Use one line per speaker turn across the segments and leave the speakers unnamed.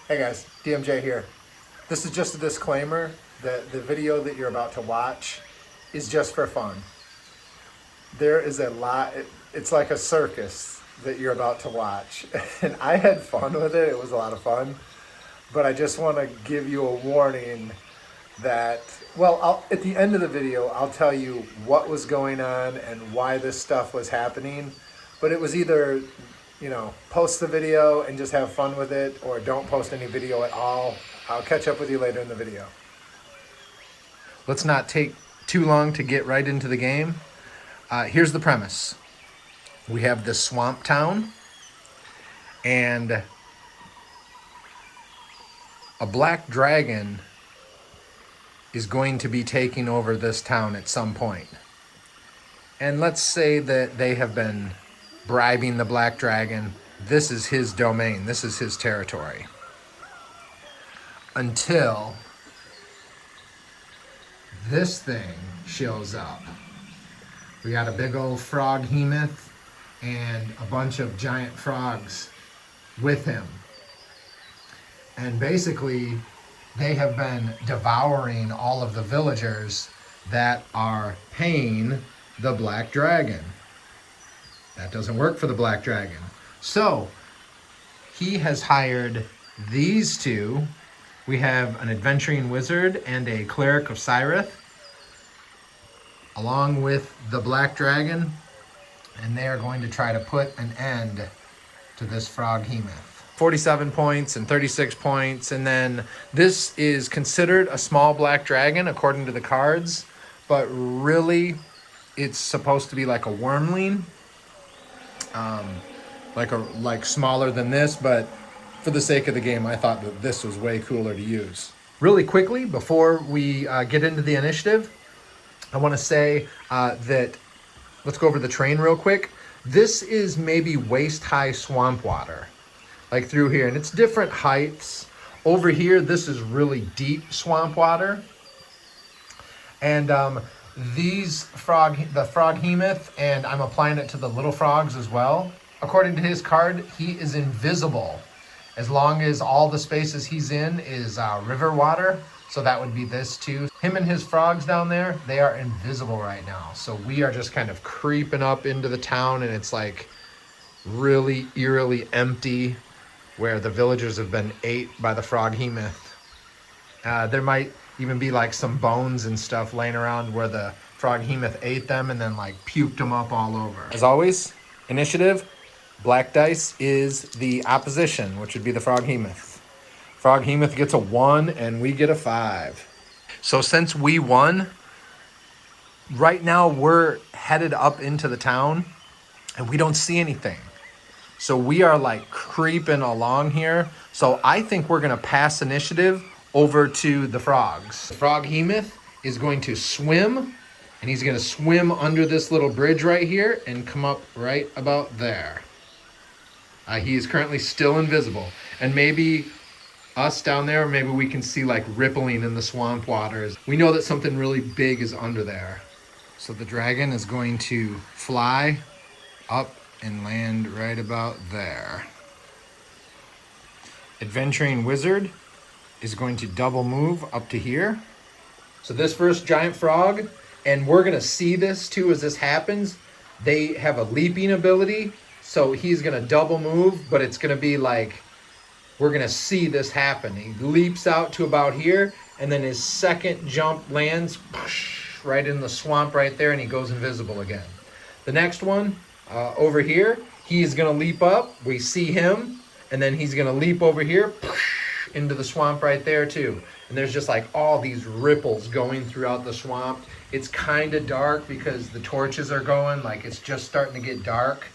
Hey guys, DMJ here. This is just a disclaimer that the video that you're about to watch is just for fun. There is a lot, it's like a circus that you're about to watch. And I had fun with it, it was a lot of fun. But I just want to give you a warning that, at the end of the video, I'll tell you what was going on and why this stuff was happening. But it was either, post the video and just have fun with it, or don't post any video at all. I'll catch up with you later in the video. Let's not take too long to get right into the game. Here's the premise. We have this swamp town, and a black dragon is going to be taking over this town at some point. And let's say that they have been bribing the black dragon. This is his domain. This is his territory. Until this thing shows up. We got a big old frog hemoth and a bunch of giant frogs with him. And basically, they have been devouring all of the villagers that are paying the black dragon. That doesn't work for the black dragon. So, he has hired these two. We have an adventuring wizard and a cleric of Cyrith, along with the black dragon, and they are going to try to put an end to this frog hemoth. 47 points and 36 points, and then this is considered a small black dragon according to the cards, but really it's supposed to be like a wormling, like smaller than this, but for the sake of the game I thought that this was way cooler to use. Really quickly, before we get into the initiative, I want to say that let's go over the terrain real quick. This is maybe waist-high swamp water, like through here, and it's different heights. Over here, this is really deep swamp water. And the frog hemoth, and I'm applying it to the little frogs as well. According to his card, he is invisible as long as all the spaces he's in is river water. So that would be this too. Him and his frogs down there, they are invisible right now. So we are just kind of creeping up into the town, and it's like really eerily empty, where the villagers have been ate by the frog hemoth. There might even be like some bones and stuff laying around where the frog hemoth ate them and then like puked them up all over. As always, initiative, black dice is the opposition, which would be the frog hemoth. Frog hemoth gets a 1 and we get a 5. So since we won, right now we're headed up into the town and we don't see anything. So we are like creeping along here. So I think we're gonna pass initiative over to the frogs. The frog hemoth is going to swim, and he's gonna swim under this little bridge right here and come up right about there. He is currently still invisible. And maybe us down there, maybe we can see like rippling in the swamp waters. We know that something really big is under there. So the dragon is going to fly up and land right about there. Adventuring wizard is going to double move up to here. So this first giant frog, and we're gonna see this too as this happens, they have a leaping ability. So he's gonna double move, but it's gonna be like, we're gonna see this happen. He leaps out to about here, and then his second jump lands right in the swamp right there, and he goes invisible again. The next one, over here, he's gonna leap up, we see him, and then he's gonna leap over here into the swamp right there too. And there's just like all these ripples going throughout the swamp. It's kind of dark because the torches are going, like it's just starting to get dark.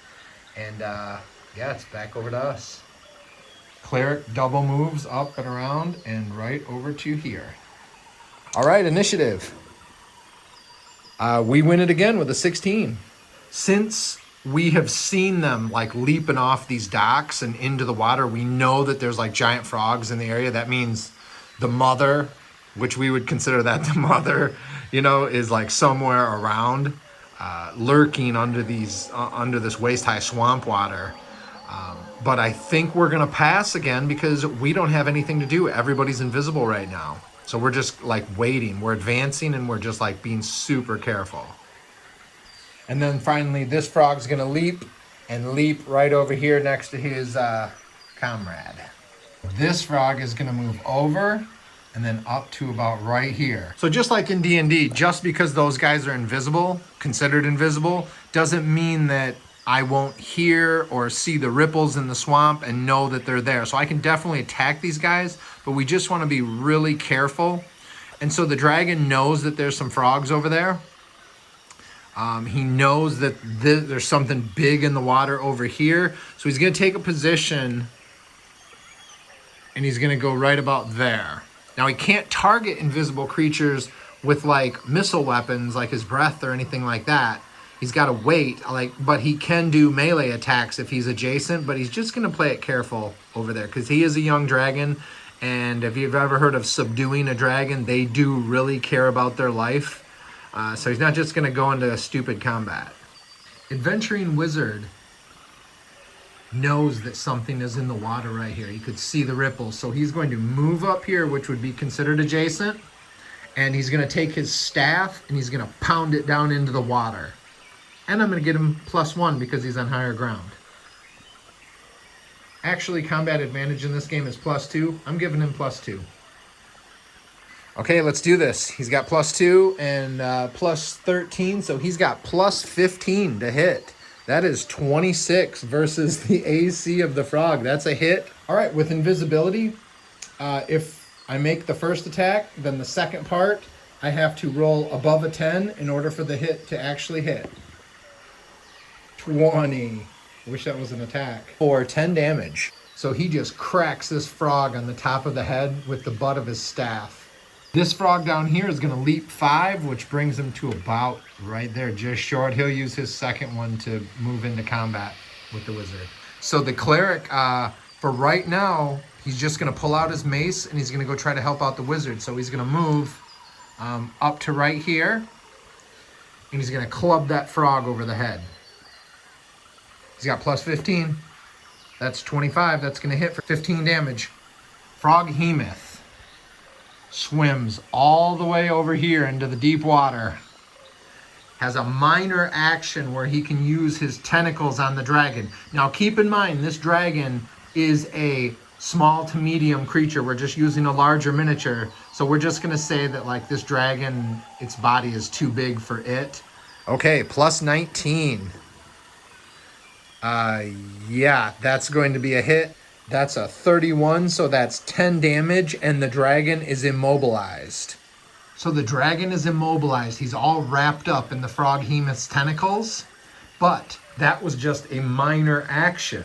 And yeah, it's back over to us. Cleric double moves up and around and right over to here. All right, initiative. We win it again with a 16. Since we have seen them like leaping off these docks and into the water, we know that there's like giant frogs in the area. That means the mother, which we would consider that the mother, is like somewhere around, lurking under this waist-high swamp water. But I think we're gonna pass again because we don't have anything to do. Everybody's invisible right now. So we're just like waiting. We're advancing and we're just like being super careful. And then finally this frog's gonna leap and leap right over here next to his comrade. This frog is gonna move over and then up to about right here. So just like in D&D, just because those guys are invisible, considered invisible, doesn't mean that I won't hear or see the ripples in the swamp and know that they're there. So I can definitely attack these guys, but we just want to be really careful. And so the dragon knows that there's some frogs over there. He knows that there's something big in the water over here. So he's going to take a position and he's going to go right about there. Now he can't target invisible creatures with like missile weapons like his breath or anything like that. He's got to wait, but he can do melee attacks if he's adjacent, but he's just going to play it careful over there because he is a young dragon. And if you've ever heard of subduing a dragon, they do really care about their life. So he's not just going to go into a stupid combat. Adventuring Wizard knows that something is in the water right here. You could see the ripples. So he's going to move up here, which would be considered adjacent. And he's going to take his staff and he's going to pound it down into the water. And I'm going to get him +1 because he's on higher ground. Actually, combat advantage in this game is +2. I'm giving him +2. Okay, let's do this. He's got +2 and +13, so he's got +15 to hit. That is 26 versus the AC of the frog. That's a hit. All right, with invisibility, if I make the first attack, then the second part, I have to roll above a 10 in order for the hit to actually hit. 20. Wish that was an attack. For 10 damage. So he just cracks this frog on the top of the head with the butt of his staff. This frog down here is going to leap 5, which brings him to about right there, just short. He'll use his second one to move into combat with the wizard. So the cleric, for right now, he's just going to pull out his mace and he's going to go try to help out the wizard. So he's going to move up to right here and he's going to club that frog over the head. He's got +15. That's 25. That's going to hit for 15 damage. Froghemoth swims all the way over here into the deep water. Has a minor action where he can use his tentacles on the dragon. Now keep in mind, this dragon is a small to medium creature. We're just using a larger miniature. So we're just going to say that like this dragon, its body is too big for it. Okay, +19. Yeah, that's going to be a hit. That's a 31, so that's 10 damage, and the dragon is immobilized. So the dragon is immobilized. He's all wrapped up in the Froghemoth's tentacles, but that was just a minor action.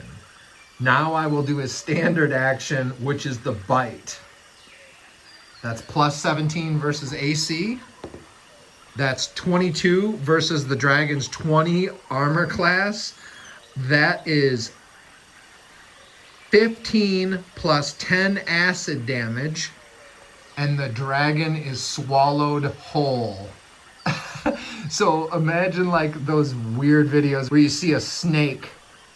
Now I will do his standard action, which is the bite. That's +17 versus AC. That's 22 versus the dragon's 20 armor class. That is 15 plus 10 acid damage, and the dragon is swallowed whole. So imagine like those weird videos where you see a snake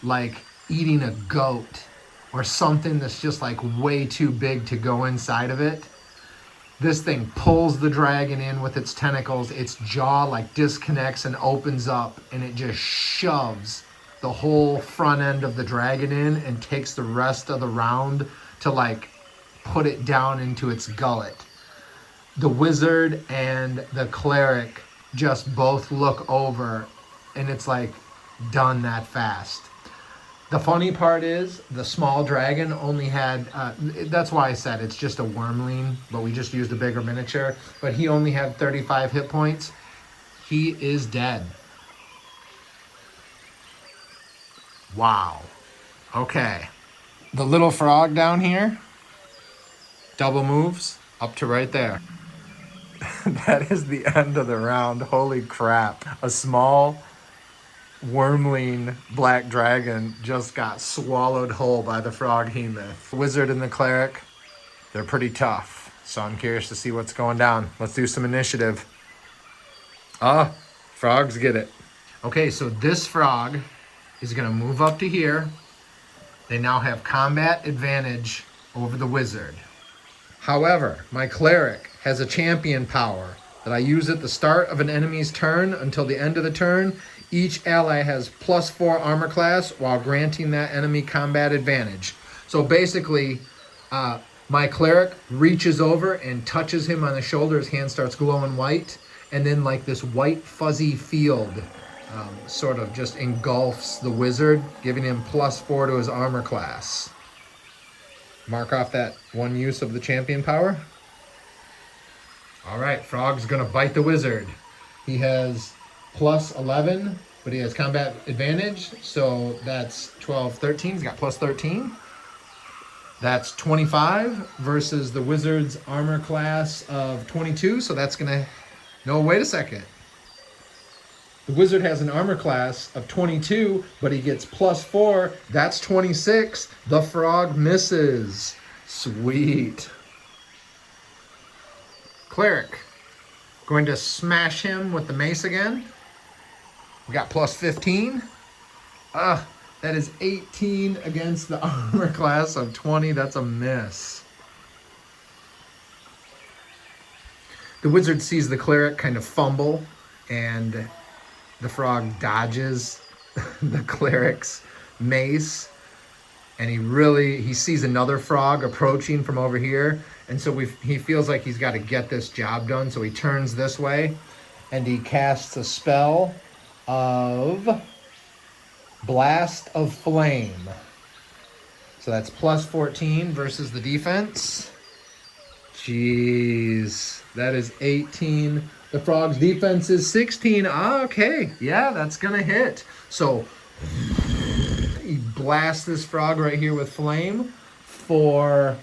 like eating a goat or something that's just like way too big to go inside of it. This thing pulls the dragon in with its tentacles. Its jaw like disconnects and opens up, and it just shoves the whole front end of the dragon in and takes the rest of the round to like put it down into its gullet. The wizard and the cleric just both look over and it's like done that fast. The funny part is the small dragon only had, that's why I said it's just a wormling, but we just used a bigger miniature, but he only had 35 hit points. He is dead. Wow. Okay. The little frog down here, double moves up to right there. That is the end of the round. Holy crap. A small wormling black dragon just got swallowed whole by the Froghemoth. The wizard and the cleric, they're pretty tough. So I'm curious to see what's going down. Let's do some initiative. Frogs get it. Okay, so this frog is going to move up to here, They now have combat advantage over the wizard. However, my cleric has a champion power that I use at the start of an enemy's turn until the end of the turn. Each ally has +4 armor class while granting that enemy combat advantage. So basically, my cleric reaches over and touches him on the shoulder. His hand starts glowing white. And then like this white fuzzy field sort of just engulfs the wizard, giving him +4 to his armor class. Mark off that one use of the champion power. All right, Frog's gonna bite the wizard. He has +11, but he has combat advantage, so that's 12, 13. He's got +13. That's 25 versus the wizard's armor class of 22, so that's gonna... No, wait a second. The wizard has an armor class of 22, but he gets +4. That's 26. The frog misses. Sweet. Cleric. Going to smash him with the mace again. We got +15. That is 18 against the armor class of 20. That's a miss. The wizard sees the cleric kind of fumble, and the frog dodges the cleric's mace, and he sees another frog approaching from over here, and so he feels like he's got to get this job done, so he turns this way, and he casts a spell of Blast of Flame. So that's +14 versus the defense. Jeez, that is 18. The frog's defense is 16. Okay, yeah, that's gonna hit. So he blasts this frog right here with flame for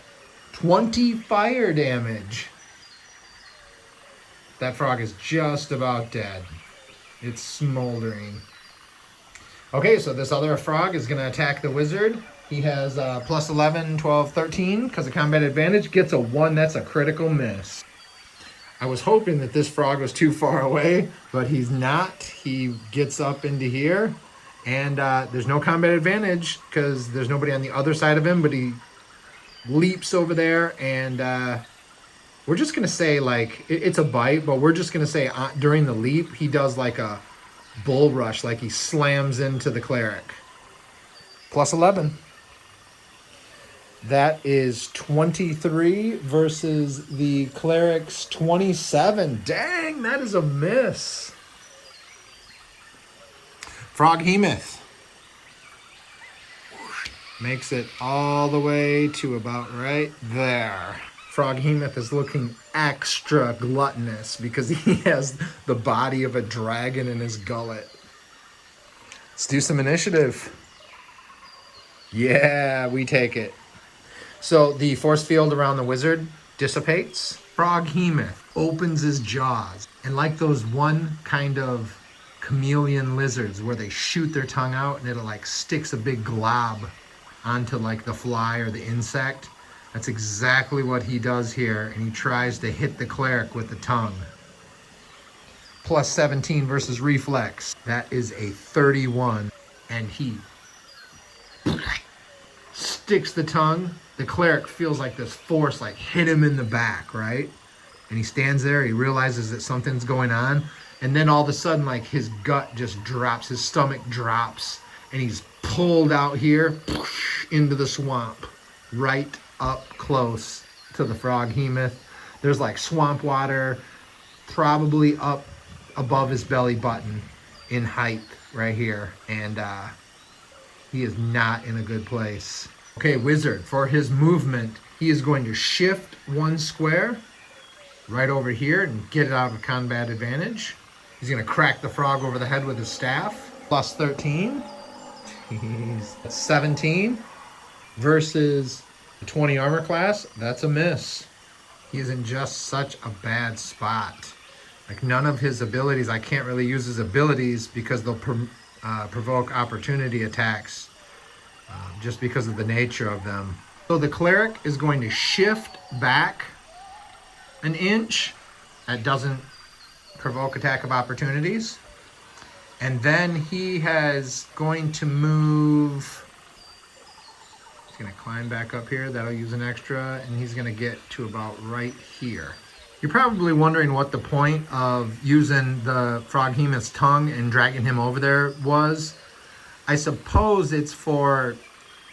20 fire damage. That frog is just about dead. It's smoldering. Okay, so this other frog is gonna attack the wizard. He has +11, 12, 13 because of combat advantage. Gets a 1. That's a critical miss. I was hoping that this frog was too far away, but he's not. He gets up into here, and there's no combat advantage because there's nobody on the other side of him, but he leaps over there, and we're just going to say, like, it's a bite, but we're just going to say during the leap, he does like a bull rush, like he slams into the cleric. +11. That is 23 versus the cleric's 27. Dang, that is a miss. Froghemoth makes it all the way to about right there. Froghemoth is looking extra gluttonous because he has the body of a dragon in his gullet. Let's do some initiative. Yeah, we take it. So the force field around the wizard dissipates. Froghemoth opens his jaws, and like those one kind of chameleon lizards where they shoot their tongue out and it like sticks a big glob onto like the fly or the insect, that's exactly what he does here, and he tries to hit the cleric with the tongue. +17 versus reflex. That is a 31, and he sticks the tongue. The cleric feels like this force like hit him in the back, right? And he stands there, he realizes that something's going on, and then all of a sudden like his gut just drops, his stomach drops, and he's pulled out here into the swamp, right up close to the Froghemoth. There's like swamp water probably up above his belly button in height right here, and he is not in a good place. Okay, wizard, for his movement, he is going to shift 1 square right over here and get it out of combat advantage. He's going to crack the frog over the head with his staff. +13. He's 17 versus 20 armor class. That's a miss. He's in just such a bad spot. Like none of his abilities, I can't really use his abilities because they'll provoke opportunity attacks. Just because of the nature of them. So the cleric is going to shift back 1 inch. That doesn't provoke attack of opportunities. And then he has going to move gonna climb back up here. That'll use an extra, and he's gonna get to about right here. You're probably wondering what the point of using the Froghemoth's tongue and dragging him over there was. I suppose it's for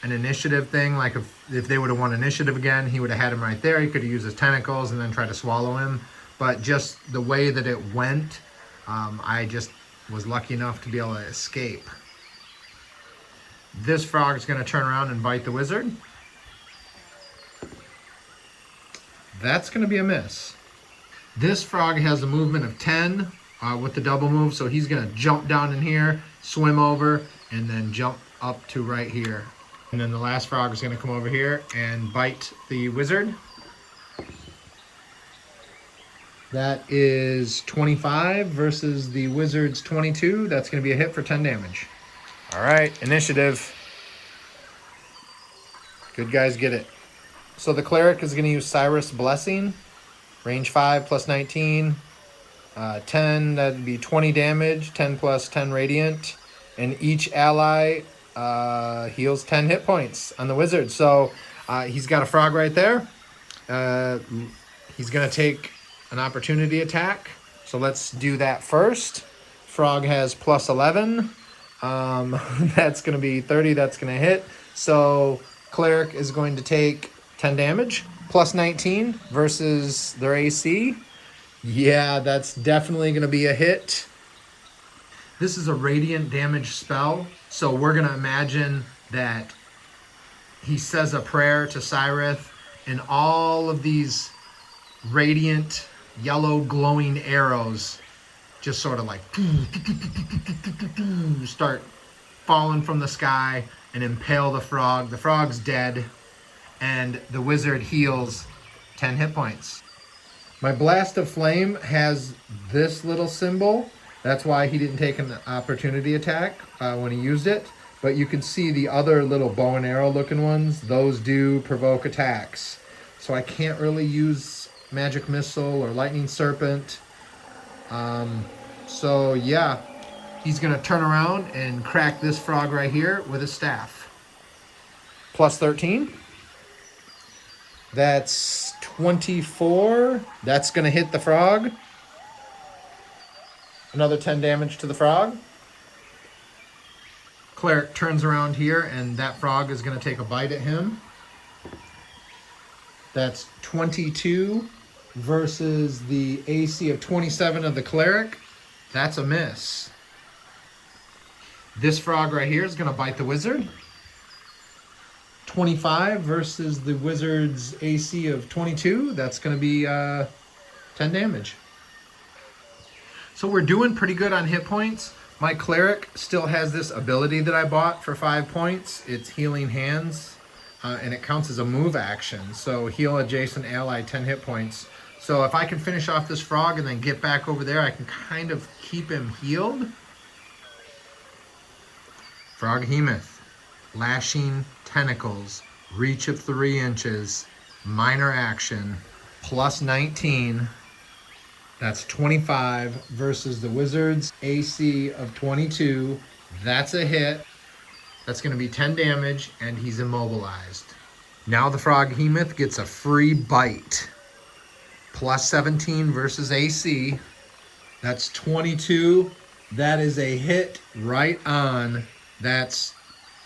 an initiative thing. Like if they would have won initiative again, he would have had him right there. He could have used his tentacles and then tried to swallow him. But just the way that it went, I just was lucky enough to be able to escape. This frog is going to turn around and bite the wizard. That's going to be a miss. This frog has a movement of 10 with the double move, so he's going to jump down in here, swim over, and then jump up to right here. And then the last frog is going to come over here and bite the wizard. That is 25 versus the wizard's 22. That's going to be a hit for 10 damage. All right, initiative. Good guys get it. So the cleric is going to use Cyrus Blessing. Range 5 plus 19. 10, that'd be 20 damage. 10 plus 10 radiant. And each ally heals 10 hit points on the wizard. So he's got a frog right there. He's going to take an opportunity attack. So let's do that first. Frog has plus 11. That's going to be 30. That's going to hit. So cleric is going to take 10 damage. Plus 19 versus their AC. Yeah, that's definitely going to be a hit. This is a radiant damage spell. So we're going to imagine that he says a prayer to Cyrith, and all of these radiant yellow glowing arrows just sort of like start falling from the sky and impale the frog. The frog's dead, and the wizard heals 10 hit points. My Blast of Flame has this little symbol. That's why he didn't take an opportunity attack when he used it. But you can see the other little bow and arrow looking ones. Those do provoke attacks. So I can't really use Magic Missile or Lightning Serpent. So yeah, he's going to turn around and crack this frog right here with a staff. Plus 13. That's 24. That's going to hit the frog. Another 10 damage to the frog. Cleric turns around here, and that frog is going to take a bite at him. That's 22 versus the AC of 27 of the cleric. That's a miss. This frog right here is going to bite the wizard. 25 versus the wizard's AC of 22. That's going to be 10 damage. So we're doing pretty good on hit points. My cleric still has this ability that I bought for 5 points. It's Healing Hands, and it counts as a move action. So heal adjacent ally 10 hit points. So if I can finish off this frog and then get back over there, I can kind of keep him healed. Froghemoth, Lashing Tentacles, reach of 3 inches, minor action, plus 19. That's 25 versus the wizard's AC of 22. That's a hit. That's going to be 10 damage, and he's immobilized. Now the Froghemoth gets a free bite. Plus 17 versus AC. That's 22. That is a hit right on. That's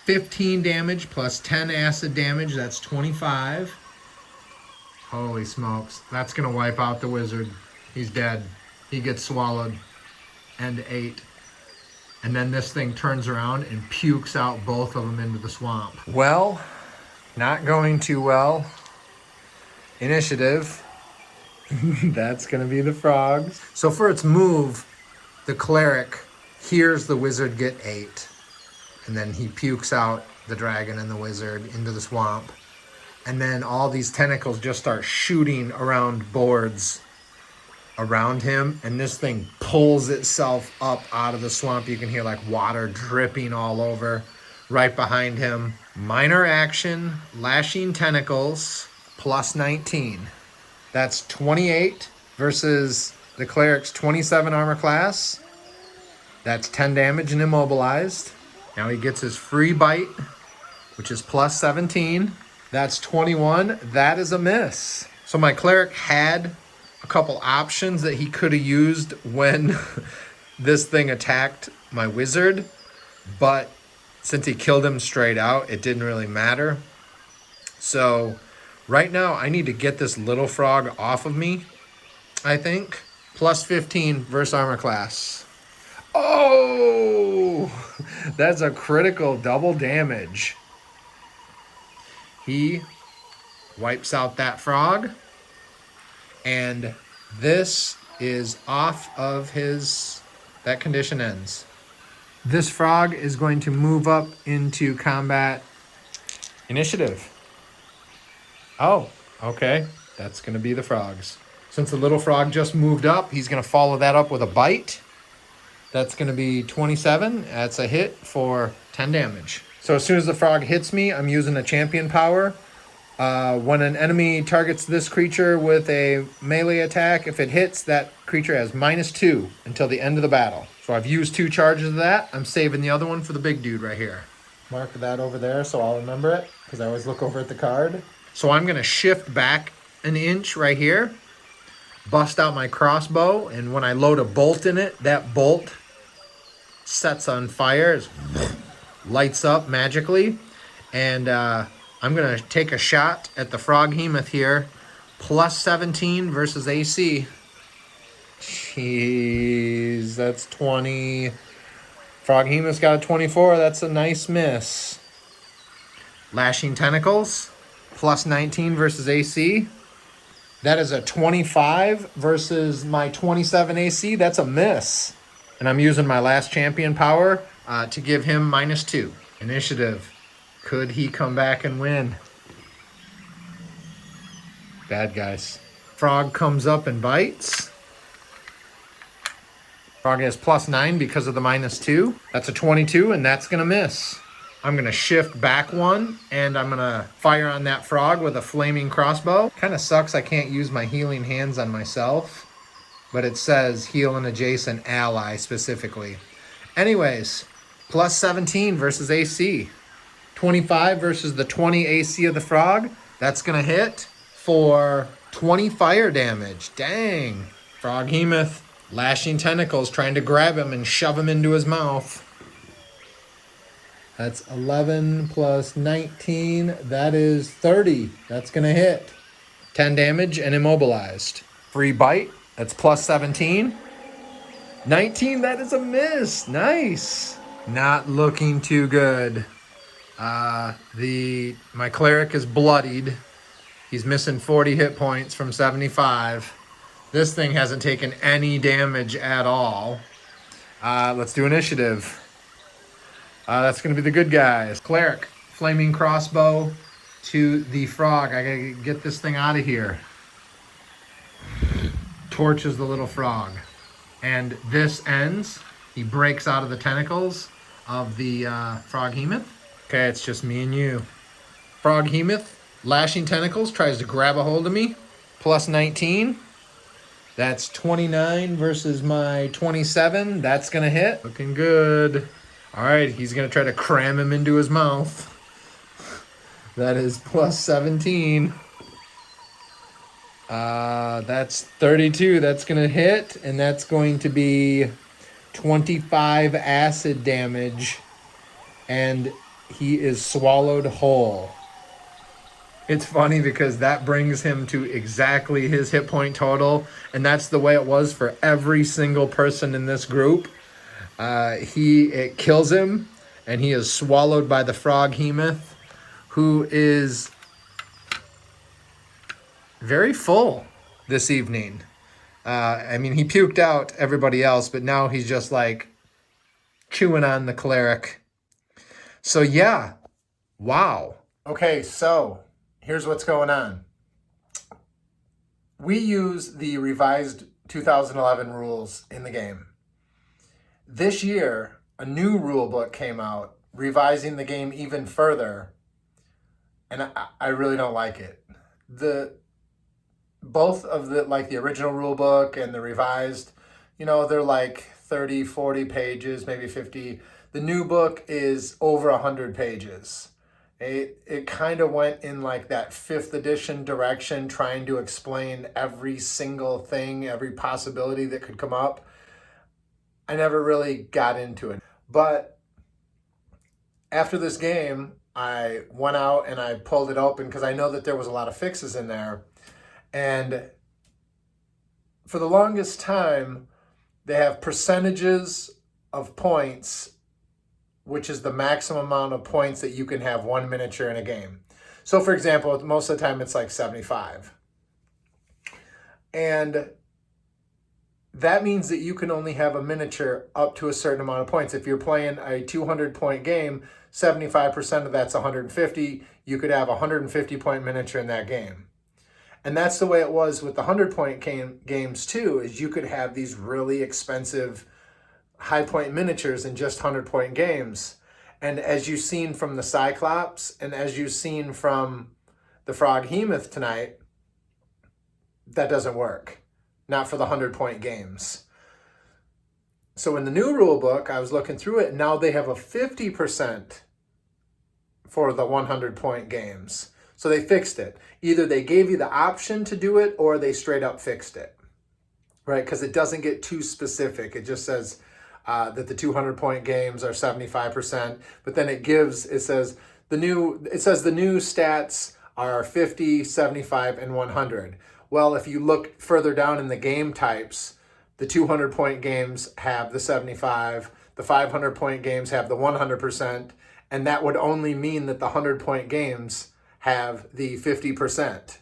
15 damage plus 10 acid damage. That's 25. Holy smokes. That's going to wipe out the wizard. He's dead. He gets swallowed. And 8. And then this thing turns around and pukes out both of them into the swamp. Well, not going too well. Initiative. That's going to be the frogs. So for its move, the cleric hears the wizard get 8. And then he pukes out the dragon and the wizard into the swamp. And then all these tentacles just start shooting around boards around him. And this thing pulls itself up out of the swamp. You can hear like water dripping all over right behind him. Minor action, Lashing Tentacles, plus 19. That's 28 versus the cleric's 27 armor class. That's 10 damage and immobilized. Now he gets his free bite which is plus 17. That's 21. That is a miss. So my cleric had a couple options that he could have used when this thing attacked my wizard, but since he killed him straight out, it didn't really matter. So right now I need to get this little frog off of me, I think. Plus 15 versus armor class. Oh, that's a critical double damage. He wipes out that frog, and this is off of his, that condition ends. This frog is going to move up into combat initiative. Oh, okay. That's going to be the frogs. Since the little frog just moved up, he's going to follow that up with a bite. That's going to be 27. That's a hit for 10 damage. So as soon as the frog hits me, I'm using a champion power. When an enemy targets this creature with a melee attack, if it hits, that creature has -2 until the end of the battle. So I've used 2 charges of that. I'm saving the other one for the big dude right here. Mark that over there so I'll remember it, because I always look over at the card. So I'm going to shift back an inch right here, bust out my crossbow, and when I load a bolt in it, that bolt sets on fire, lights up magically, and I'm going to take a shot at the Froghemoth here. Plus 17 versus AC. Jeez, that's 20. Froghemoth's got a 24. That's a nice miss. Lashing Tentacles. Plus 19 versus AC. That is a 25 versus my 27 AC. That's a miss. And I'm using my last champion power to give him -2. Initiative. Could he come back and win? Bad guys. Frog comes up and bites. Frog has plus 9 because of the -2. That's a 22, and that's going to miss. I'm going to shift back one, and I'm going to fire on that frog with a flaming crossbow. Kind of sucks I can't use my healing hands on myself, but it says heal an adjacent ally specifically. Anyways, plus 17 versus AC. 25 versus the 20 AC of the frog. That's going to hit for 20 fire damage. Dang. Froghemoth, lashing tentacles, trying to grab him and shove him into his mouth. That's 11 plus 19. That is 30. That's going to hit. 10 damage and immobilized. Free bite. That's plus 17. 19. That is a miss. Nice. Not looking too good. My cleric is bloodied. He's missing 40 hit points from 75. This thing hasn't taken any damage at all. Let's do initiative. That's going to be the good guys. Cleric, flaming crossbow to the frog. I gotta get this thing out of here. Torches the little frog. And this ends. He breaks out of the tentacles of the Froghemoth. Okay, it's just me and you. Froghemoth, lashing tentacles, tries to grab a hold of me. Plus 19. That's 29 versus my 27. That's going to hit. Looking good. All right, he's going to try to cram him into his mouth. That is plus 17. That's 32. That's going to hit, and that's going to be 25 acid damage. And he is swallowed whole. It's funny because that brings him to exactly his hit point total, and that's the way it was for every single person in this group. It kills him, and he is swallowed by the Froghemoth, who is very full this evening. I mean, he puked out everybody else, but now he's just like chewing on the cleric. So yeah, wow. Okay, so here's what's going on. We use the revised 2011 rules in the game. This year, a new rule book came out, revising the game even further, and I really don't like it. Both of the original rule book and the revised, they're like 30, 40 pages, maybe 50. The new book is over 100 pages. It kind of went in like that 5th edition direction, trying to explain every single thing, every possibility that could come up. I never really got into it. But after this game, I went out and I pulled it open because I know that there was a lot of fixes in there. And for the longest time, they have percentages of points, which is the maximum amount of points that you can have one miniature in a game. So for example, most of the time it's like 75. And that means that you can only have a miniature up to a certain amount of points. If you're playing a 200-point game, 75% of that's 150. You could have a 150-point miniature in that game. And that's the way it was with the 100-point games too, is you could have these really expensive high-point miniatures in just 100-point games. And as you've seen from the Cyclops, and as you've seen from the Froghemoth tonight, that doesn't work. Not for the 100-point games. So in the new rule book, I was looking through it, and now they have a 50% for the 100-point games. So they fixed it. Either they gave you the option to do it, or they straight up fixed it, right? Because it doesn't get too specific. It just says that the 200-point games are 75%, but then it says the new stats are 50, 75, and 100. Well, if you look further down in the game types, the 200-point games have the 75, the 500-point games have the 100%, and that would only mean that the 100-point games have the 50%,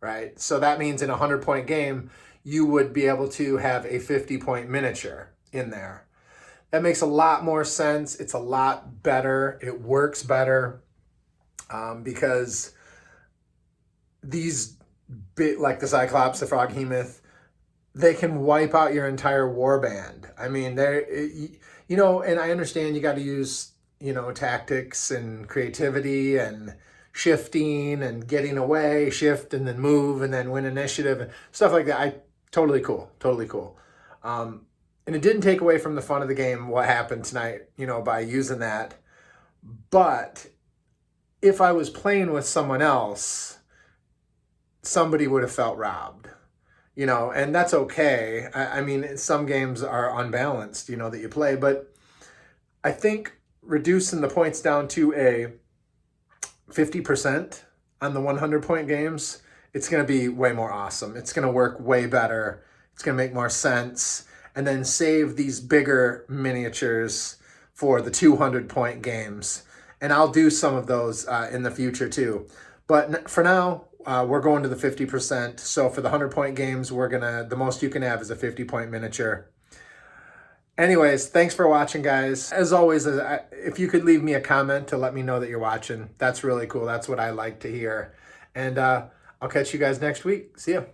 right? So that means in a 100-point game, you would be able to have a 50-point miniature in there. That makes a lot more sense. It's a lot better. It works better because these like the Cyclops, the Froghemoth, they can wipe out your entire warband. I mean, and I understand you got to use, tactics and creativity and shifting and getting away, shift and then move and then win initiative and stuff like that. Totally cool. And it didn't take away from the fun of the game, what happened tonight, by using that. But if I was playing with someone else, somebody would have felt robbed, and that's okay. I mean, some games are unbalanced, that you play, but I think reducing the points down to a 50% on the 100-point games, it's going to be way more awesome. It's going to work way better. It's going to make more sense. And then save these bigger miniatures for the 200-point games. And I'll do some of those in the future too. But for now, we're going to the 50%. So for the 100-point games, the most you can have is a 50-point miniature. Anyways, thanks for watching, guys. As always, if you could leave me a comment to let me know that you're watching, that's really cool. That's what I like to hear. And I'll catch you guys next week. See ya.